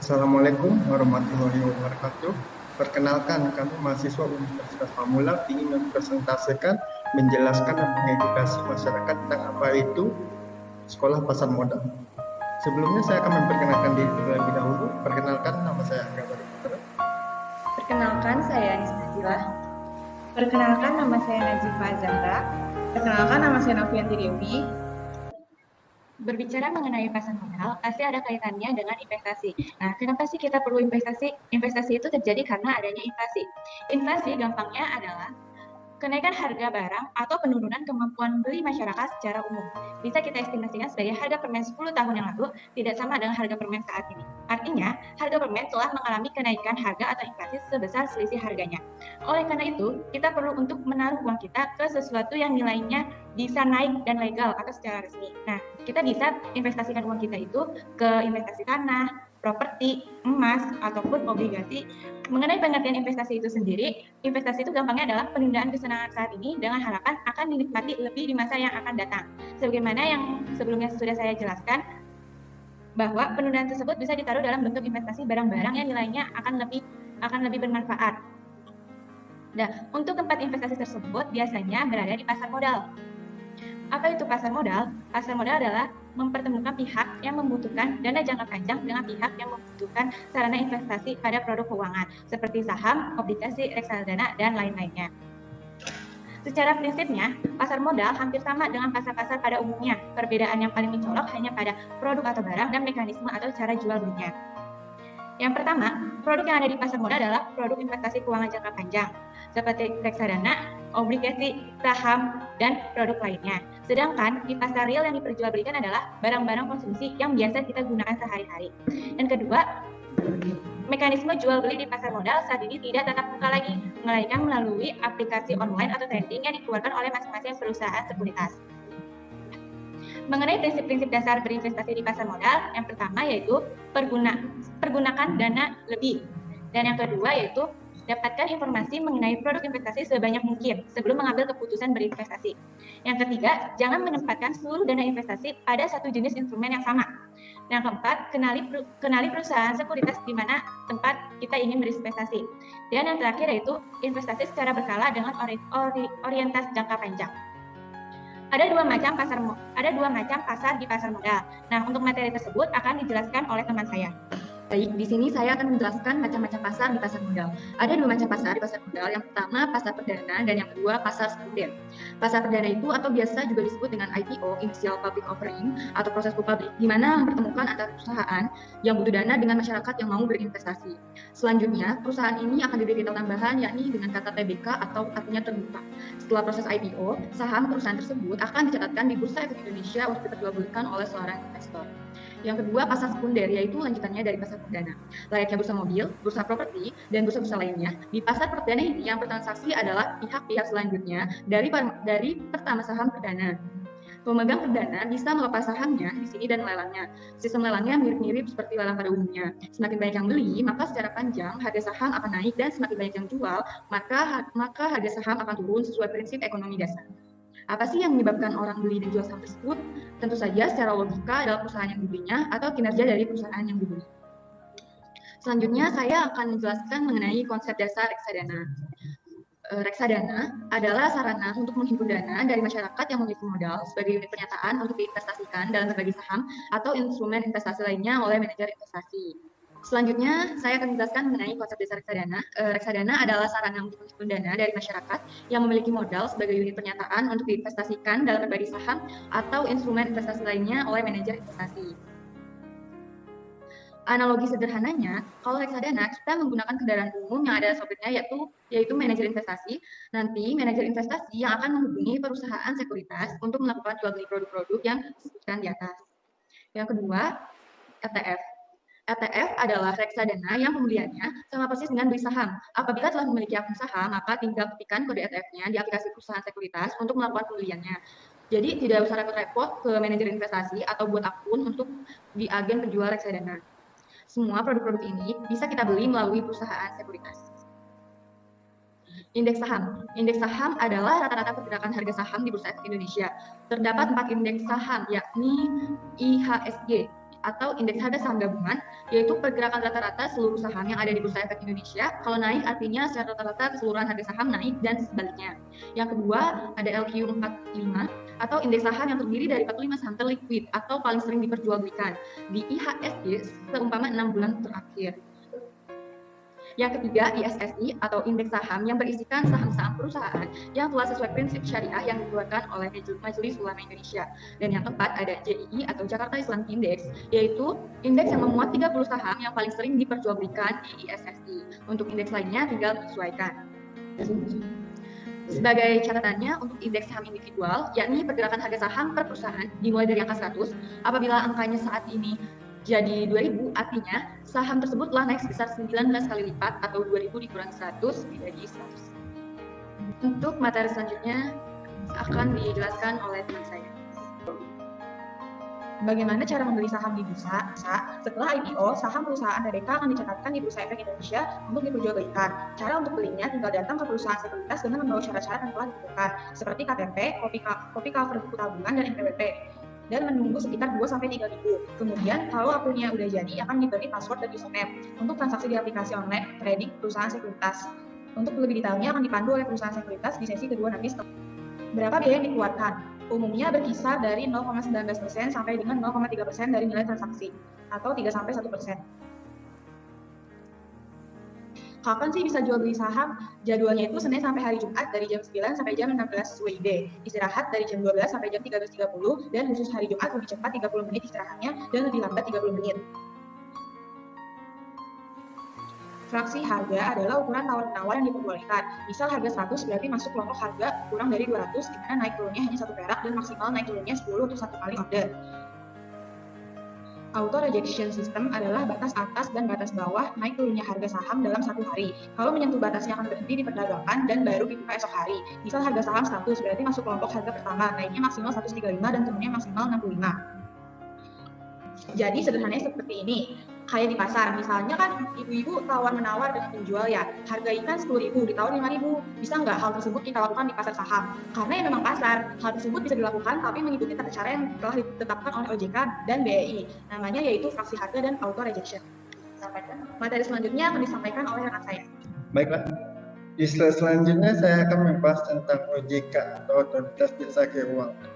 Assalamualaikum warahmatullahi wabarakatuh. Perkenalkan, kami mahasiswa Universitas Pamulang ingin mempresentasikan, menjelaskan dan mengedukasi masyarakat tentang apa itu sekolah pasar modal. Sebelumnya saya akan memperkenalkan diri terlebih dahulu. Perkenalkan, nama saya Angga Bariputro. Perkenalkan, saya Anis Nazila. Perkenalkan, nama saya Najifah Zahra. Perkenalkan, nama saya Novianti Dewi. Berbicara mengenai pasar modal, pasti ada kaitannya dengan investasi. Nah, kenapa sih kita perlu investasi? Investasi itu terjadi karena adanya inflasi. Inflasi gampangnya adalah kenaikan harga barang atau penurunan kemampuan beli masyarakat secara umum. Bisa kita estimasikan sebagai harga permen 10 tahun yang lalu tidak sama dengan harga permen saat ini. Artinya, harga permen telah mengalami kenaikan harga atau inflasi sebesar selisih harganya. Oleh karena itu, kita perlu untuk menaruh uang kita ke sesuatu yang nilainya bisa naik dan legal atau secara resmi. Nah, kita bisa investasikan uang kita itu ke investasi tanah, properti, emas, ataupun obligasi. Mengenai pengertian investasi itu sendiri, investasi itu gampangnya adalah penundaan kesenangan saat ini dengan harapan akan dinikmati lebih di masa yang akan datang. Sebagaimana yang sebelumnya sudah saya jelaskan, bahwa penundaan tersebut bisa ditaruh dalam bentuk investasi barang-barang yang nilainya akan lebih bermanfaat. Nah, untuk tempat investasi tersebut biasanya berada di pasar modal. Apa itu pasar modal? Pasar modal adalah mempertemukan pihak yang membutuhkan dana jangka panjang dengan pihak yang membutuhkan sarana investasi pada produk keuangan, seperti saham, obligasi, reksadana, dan lain-lainnya. Secara prinsipnya, pasar modal hampir sama dengan pasar-pasar pada umumnya. Perbedaan yang paling mencolok hanya pada produk atau barang dan mekanisme atau cara jual belinya. Yang pertama, produk yang ada di pasar modal adalah produk investasi keuangan jangka panjang, seperti reksadana, obligasi, saham, dan produk lainnya. Sedangkan di pasar real yang diperjualbelikan adalah barang-barang konsumsi yang biasa kita gunakan sehari-hari. Dan kedua, mekanisme jual beli di pasar modal saat ini tidak tatap muka lagi, melainkan melalui aplikasi online atau trading yang dikeluarkan oleh masing-masing perusahaan sekuritas. Mengenai prinsip-prinsip dasar berinvestasi di pasar modal, yang pertama yaitu pergunakan dana lebih. Dan yang kedua yaitu dapatkan informasi mengenai produk investasi sebanyak mungkin sebelum mengambil keputusan berinvestasi. Yang ketiga, jangan menempatkan seluruh dana investasi pada satu jenis instrumen yang sama. Yang keempat, kenali perusahaan sekuritas di mana tempat kita ingin berinvestasi. Dan yang terakhir yaitu investasi secara berkala dengan orientasi jangka panjang. Ada dua macam pasar di pasar modal. Nah, untuk materi tersebut akan dijelaskan oleh teman saya. Baik, di sini saya akan menjelaskan macam-macam pasar di pasar modal. Ada dua macam pasar di pasar modal. Yang pertama pasar perdana dan yang kedua pasar sekunder. Pasar perdana itu atau biasa juga disebut dengan IPO, Initial Public Offering, atau proses go public, di mana mempertemukan antara perusahaan yang butuh dana dengan masyarakat yang mau berinvestasi. Selanjutnya, perusahaan ini akan diberi titel tambahan yakni dengan kata TBK atau artinya terbuka. Setelah proses IPO, saham perusahaan tersebut akan dicatatkan di Bursa Efek Indonesia untuk diperjualbelikan oleh seorang investor. Yang kedua, pasar sekunder, yaitu lanjutannya dari pasar perdana. Layaknya bursa mobil, bursa properti, dan bursa-bursa lainnya, di pasar perdana ini yang bertransaksi adalah pihak-pihak selanjutnya dari pertama saham perdana. Pemegang perdana bisa melepas sahamnya di sini dan melelangnya. Sistem lelangnya mirip-mirip seperti lelang pada umumnya. Semakin banyak yang beli, maka secara panjang harga saham akan naik, dan semakin banyak yang jual, maka harga saham akan turun sesuai prinsip ekonomi dasar. Apa sih yang menyebabkan orang beli dan jual saham tersebut? Tentu saja secara logika adalah perusahaan yang dibelinya atau kinerja dari perusahaan yang dibeli. Selanjutnya saya akan menjelaskan mengenai konsep dasar reksadana. Reksadana adalah sarana untuk menghimpun dana dari masyarakat yang memiliki modal sebagai unit pernyataan untuk diinvestasikan dalam berbagai saham atau instrumen investasi lainnya oleh manajer investasi. Selanjutnya, saya akan menjelaskan mengenai konsep dasar reksadana. Reksadana adalah sarana untuk menghimpun dana dari masyarakat yang memiliki modal sebagai unit pernyataan untuk diinvestasikan dalam berbagai saham atau instrumen investasi lainnya oleh manajer investasi. Analogi sederhananya, kalau reksadana kita menggunakan kendaraan umum yang ada sopirnya yaitu manajer investasi. Nanti manajer investasi yang akan menghubungi perusahaan sekuritas untuk melakukan jual beli produk-produk yang disebutkan di atas. Yang kedua, ETF. ETF adalah reksadana yang pembeliannya sama persis dengan beli saham. Apabila telah memiliki akun saham, maka tinggal ketikkan kode ETF-nya di aplikasi perusahaan sekuritas untuk melakukan pembeliannya. Jadi tidak usah repot-repot ke manajer investasi atau buat akun untuk di agen penjual reksadana. Semua produk-produk ini bisa kita beli melalui perusahaan sekuritas. Indeks saham. Indeks saham adalah rata-rata pergerakan harga saham di Bursa Efek Indonesia. Terdapat 4 indeks saham, yakni IHSG, atau indeks harga saham gabungan, yaitu pergerakan rata-rata seluruh saham yang ada di Bursa Efek Indonesia. Kalau naik artinya secara rata-rata keseluruhan harga saham naik dan sebaliknya. Yang kedua ada LQ45 atau indeks saham yang terdiri dari 45 saham terliquid atau paling sering diperjualbelikan di IHSG seumpama 6 bulan terakhir. Yang ketiga, ISSI atau indeks saham yang berisikan saham-saham perusahaan yang telah sesuai prinsip syariah yang dikeluarkan oleh Majelis Ulama Indonesia. Dan yang keempat ada JII atau Jakarta Islamic Index, yaitu indeks yang memuat 30 saham yang paling sering diperjualbelikan di ISSI. Untuk indeks lainnya tinggal menyesuaikan. Sebagai catatannya, untuk indeks saham individual, yakni pergerakan harga saham per perusahaan dimulai dari angka 100, apabila angkanya saat ini jadi 2000, artinya saham tersebut telah naik sebesar 19 kali lipat atau 2000 dikurangi 100 menjadi 100. Untuk materi selanjutnya akan dijelaskan oleh teman saya. Bagaimana cara membeli saham di bursa? Setelah IPO, saham perusahaan RDK akan dicatatkan di Bursa Efek Indonesia untuk diperjualbelikan. Cara untuk belinya tinggal datang ke perusahaan sekuritas dengan membawa syarat-syarat yang telah ditentukan, seperti KTP, kopi cover buku tabungan, dan NPWP. Dan menunggu sekitar 2-3 minggu. Kemudian, kalau akunnya udah jadi, akan diberi password dan username untuk transaksi di aplikasi online trading perusahaan sekuritas. Untuk lebih detailnya akan dipandu oleh perusahaan sekuritas di sesi kedua nanti. Berapa biaya yang dikeluarkan? Umumnya berkisar dari 0,19% sampai dengan 0,3% dari nilai transaksi, atau 3-1%. Kapan sih bisa jual beli saham? Jadwalnya itu Senin sampai hari Jumat dari jam 9 sampai jam 16 WIB. Istirahat dari jam 12 sampai jam 13.30 dan khusus hari Jumat lebih cepat 30 menit istirahatnya dan lebih lambat 30 menit. Fraksi harga adalah ukuran tawar-menawar yang diperbolehkan. Misal harga 100 berarti masuk kelompok harga kurang dari 200, di mana naik turunnya hanya 1 perak dan maksimal naik turunnya 10 untuk 1 kali order. Auto rejection system adalah batas atas dan batas bawah naik turunnya harga saham dalam 1 hari. Kalau menyentuh batasnya akan berhenti diperdagangkan dan baru dibuka esok hari. Misal harga saham 100 berarti masuk kelompok harga pertama, naiknya maksimal 135 dan turunnya maksimal 65. Jadi sederhananya seperti ini. Kayak di pasar, misalnya kan ibu-ibu tawar-menawar dengan penjual ya, harga ikan 10.000, ditawar 5.000. Bisa nggak hal tersebut kita lakukan di pasar saham? Karena ya memang pasar, hal tersebut bisa dilakukan tapi mengikuti tata cara yang telah ditetapkan oleh OJK dan BEI. Namanya yaitu fraksi harga dan auto rejection. Materi selanjutnya akan disampaikan oleh rekan saya. Baiklah, di slide selanjutnya saya akan membahas tentang OJK atau Otoritas Jasa Keuangan.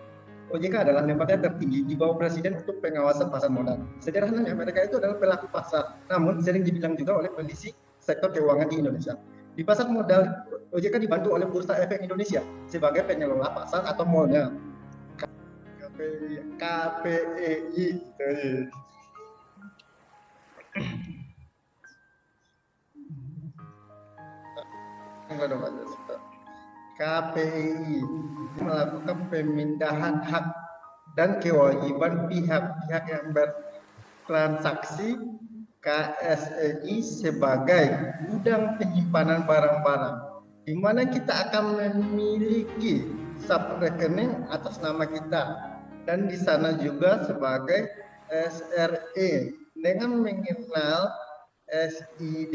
OJK adalah lembaga tertinggi di bawah Presiden untuk pengawasan pasar modal. Sederhananya, mereka itu adalah pelaku pasar, namun sering dibilang juga oleh kondisi sektor keuangan di Indonesia. Di pasar modal, OJK dibantu oleh Bursa Efek Indonesia sebagai pengelola pasar atau modal. KPEI. KPI melakukan pemindahan hak dan kewajiban pihak-pihak yang bertransaksi KSEI sebagai gudang penyimpanan barang-barang, di mana kita akan memiliki sub rekening atas nama kita, dan di sana juga sebagai SRE dengan mengenal SID.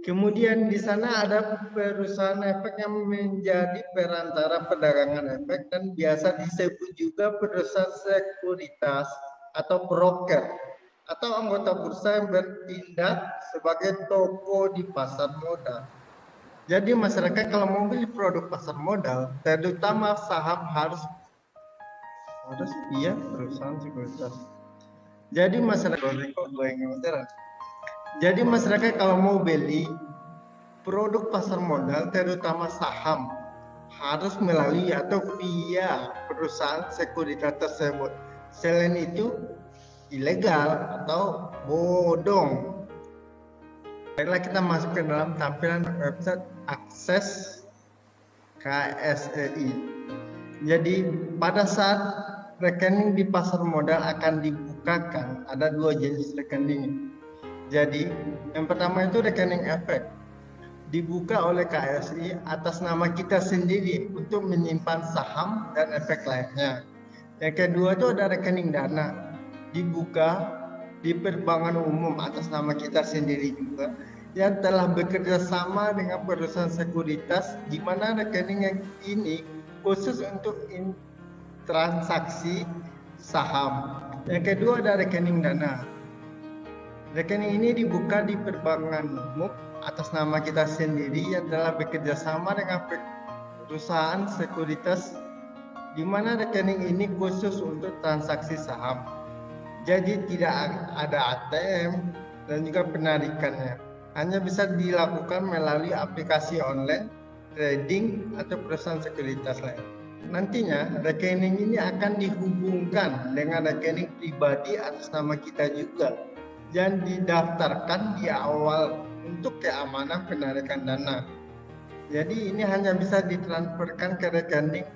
Kemudian di sana ada perusahaan efek yang menjadi perantara perdagangan efek dan biasa disebut juga perusahaan sekuritas atau broker atau anggota bursa yang bertindak sebagai toko di pasar modal. Jadi masyarakat kalau mau beli produk pasar modal, terutama saham harus iya perusahaan sekuritas. Jadi masyarakat kalau mau beli produk pasar modal terutama saham harus melalui atau via perusahaan sekuritas tersebut. Selain itu ilegal atau bodong. Baiklah, kita masuk ke dalam tampilan website akses KSEI. Jadi pada saat rekening di pasar modal akan dibukakan, ada 2 jenis rekening. Jadi yang pertama itu rekening efek, dibuka oleh KSI atas nama kita sendiri untuk menyimpan saham dan efek lainnya. Yang kedua itu ada rekening dana, dibuka di perbankan umum atas nama kita sendiri juga, yang telah bekerja sama dengan perusahaan sekuritas, di mana rekening yang ini khusus untuk transaksi saham. Yang kedua ada rekening dana. Rekening ini dibuka di perbankan umum atas nama kita sendiri adalah bekerja sama dengan perusahaan sekuritas di mana rekening ini khusus untuk transaksi saham. Jadi tidak ada ATM dan juga penarikannya. Hanya bisa dilakukan melalui aplikasi online, trading, atau perusahaan sekuritas lain. Nantinya rekening ini akan dihubungkan dengan rekening pribadi atas nama kita juga dan didaftarkan di awal untuk keamanan penarikan dana. Jadi ini hanya bisa ditransferkan ke rekening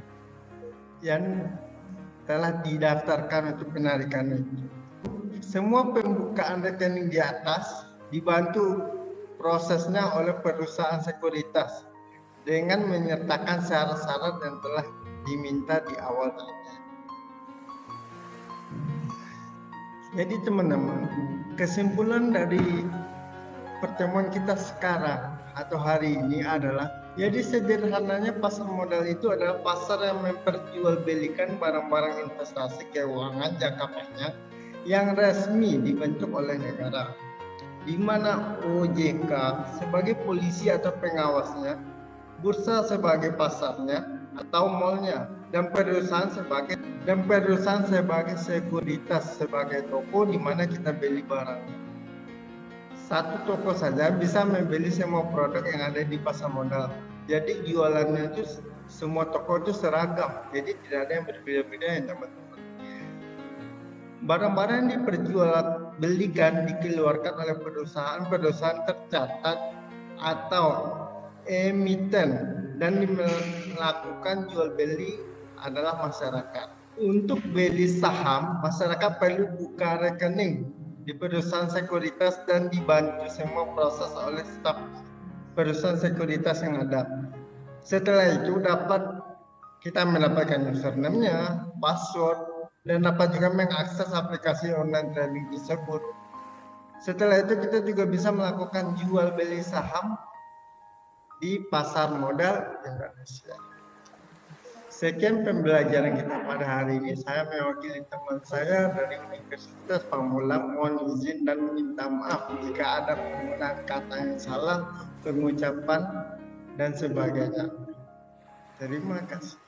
yang telah didaftarkan untuk penarikan itu. Semua pembukaan rekening di atas dibantu prosesnya oleh perusahaan sekuritas dengan menyertakan syarat-syarat yang telah diminta di awal tadi. Jadi teman-teman, kesimpulan dari pertemuan kita sekarang atau hari ini adalah, jadi sederhananya pasar modal itu adalah pasar yang memperjualbelikan barang-barang investasi keuangan jangka panjang yang resmi dibentuk oleh negara, di mana OJK sebagai polisi atau pengawasnya, bursa sebagai pasarnya atau malnya, dan perusahaan sebagai sekuritas sebagai toko di mana kita beli barang. Satu toko saja bisa membeli semua produk yang ada di pasar modal. Jadi jualannya itu semua toko itu seragam. Jadi tidak ada yang berbeda-beda ya teman-teman. Barang-barang yang diperjualbelikan dikeluarkan oleh perusahaan tercatat atau emiten dan melakukan jual beli adalah masyarakat. Untuk beli saham, masyarakat perlu buka rekening di perusahaan sekuritas dan dibantu semua proses oleh staf perusahaan sekuritas yang ada. Setelah itu kita mendapatkan username-nya, password, dan dapat juga mengakses aplikasi online trading tersebut. Setelah itu kita juga bisa melakukan jual beli saham di pasar modal Indonesia. Sekian pembelajaran kita pada hari ini. Saya mewakili teman saya dari Universitas Pamulang. Mohon izin dan minta maaf jika ada penggunaan kata yang salah, pengucapan, dan sebagainya. Terima kasih.